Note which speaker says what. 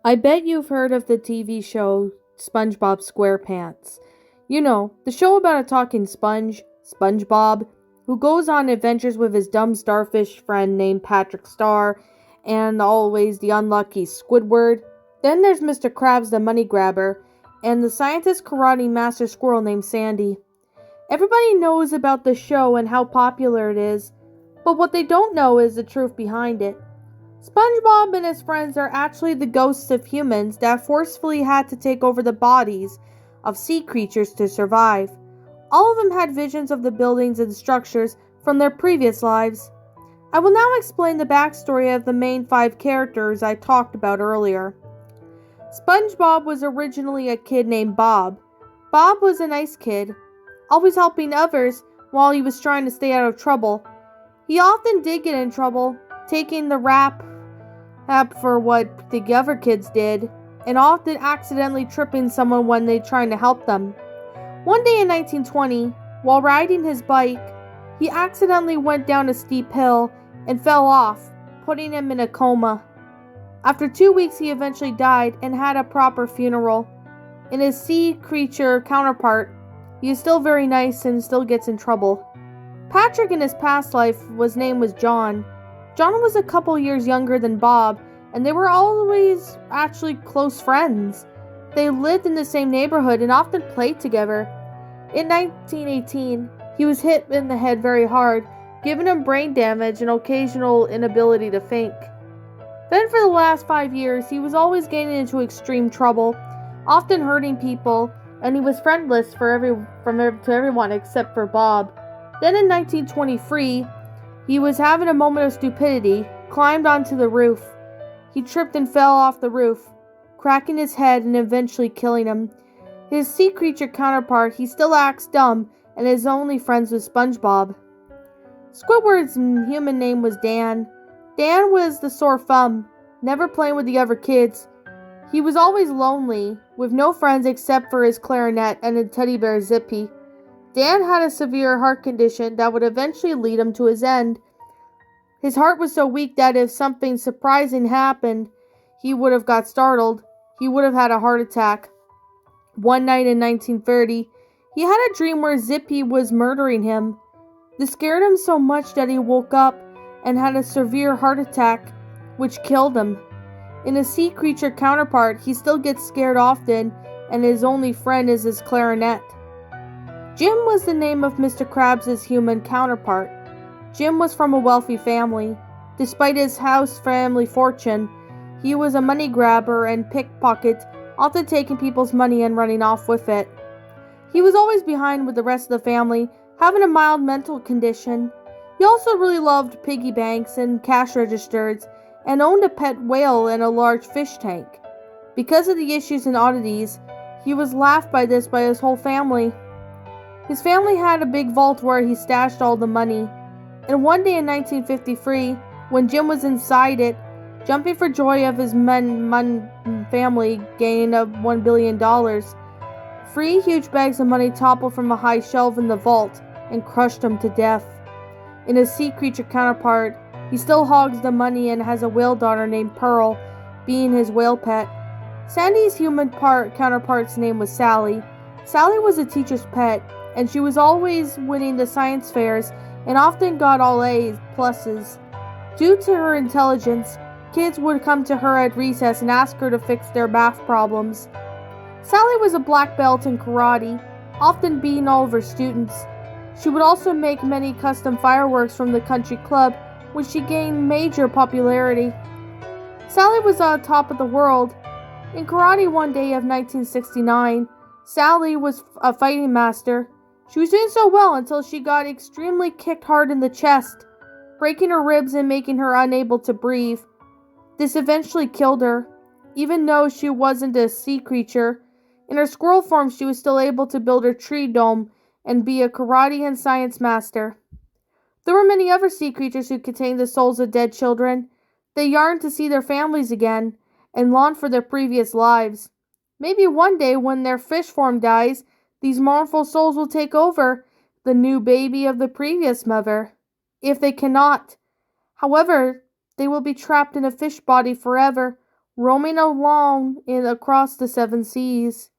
Speaker 1: I bet you've heard of the TV show SpongeBob SquarePants. You know, the show about a talking sponge, SpongeBob, who goes on adventures with his dumb starfish friend named Patrick Star, and always the unlucky Squidward. Then there's Mr. Krabs the money grabber, and the scientist karate master squirrel named Sandy. Everybody knows about the show and how popular it is, but what they don't know is the truth behind it. SpongeBob and his friends are actually the ghosts of humans that forcefully had to take over the bodies of sea creatures to survive. All of them had visions of the buildings and structures from their previous lives. I will now explain the backstory of the main five characters I talked about earlier. SpongeBob was originally a kid named Bob. Bob was a nice kid, always helping others while he was trying to stay out of trouble. He often did get in trouble, taking the rap for what the other kids did, and often accidentally tripping someone when they trying to help them. One day in 1920, while riding his bike, he accidentally went down a steep hill and fell off, putting him in a coma. After 2 weeks, he eventually died and had a proper funeral. In his sea creature counterpart, he is still very nice and still gets in trouble. Patrick in his past life, his name was John. John was a couple years younger than Bob, and they were always actually close friends. They lived in the same neighborhood and often played together. In 1918, he was hit in the head very hard, giving him brain damage and occasional inability to think. Then for the last 5 years, he was always getting into extreme trouble, often hurting people, and he was friendless to everyone except for Bob. Then in 1923, he was having a moment of stupidity, climbed onto the roof. He tripped and fell off the roof, cracking his head and eventually killing him. His sea creature counterpart, he still acts dumb and is only friends with SpongeBob. Squidward's human name was Dan. Dan was the sore thumb, never playing with the other kids. He was always lonely, with no friends except for his clarinet and a teddy bear Zippy. Dan had a severe heart condition that would eventually lead him to his end. His heart was so weak that if something surprising happened, he would have got startled. He would have had a heart attack. One night in 1930, he had a dream where Zippy was murdering him. This scared him so much that he woke up and had a severe heart attack, which killed him. In a sea creature counterpart, he still gets scared often, and his only friend is his clarinet. Jim was the name of Mr. Krabs' human counterpart. Jim was from a wealthy family. Despite his family fortune, he was a money grabber and pickpocket, often taking people's money and running off with it. He was always behind with the rest of the family, having a mild mental condition. He also really loved piggy banks and cash registers, and owned a pet whale and a large fish tank. Because of the issues and oddities, he was laughed by his whole family. His family had a big vault where he stashed all the money, and one day in 1953, when Jim was inside it, jumping for joy of his family gain of $1 billion, three huge bags of money toppled from a high shelf in the vault and crushed him to death. In his sea creature counterpart, he still hogs the money and has a whale daughter named Pearl, being his whale pet. Sandy's human counterpart's name was Sally. Sally was a teacher's pet, and she was always winning the science fairs and often got all A's pluses. Due to her intelligence, kids would come to her at recess and ask her to fix their math problems. Sally was a black belt in karate, often beating all of her students. She would also make many custom fireworks from the country club, which she gained major popularity. Sally was on top of the world. In karate one day of 1969, Sally was a fighting master. She was doing so well until she got extremely kicked hard in the chest, breaking her ribs and making her unable to breathe. This eventually killed her. Even though she wasn't a sea creature, in her squirrel form she was still able to build her tree dome and be a karate and science master. There were many other sea creatures who contained the souls of dead children. They yearned to see their families again and longed for their previous lives. Maybe one day when their fish form dies, these mournful souls will take over the new baby of the previous mother. If they cannot, however, they will be trapped in a fish body forever, roaming along in across the seven seas.